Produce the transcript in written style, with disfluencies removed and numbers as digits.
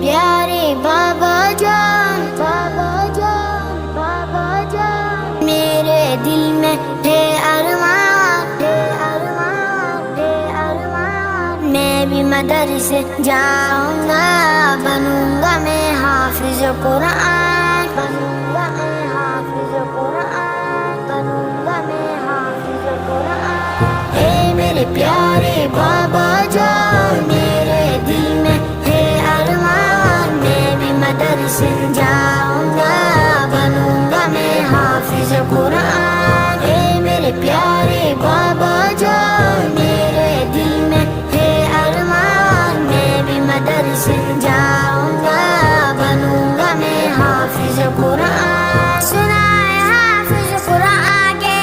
پیارے بابا جان، بابا جان، بابا جان، میرے دل میں ہے ارمان، ہے ارمان، ہے ارمان، میں بھی مدرسے جاؤں گا، بنوں گا میں حافظ قرآن، بنوں گا میں حافظ قرآن، بنوں گا میں حافظ قرآن، اے میرے پیارے بابا جان۔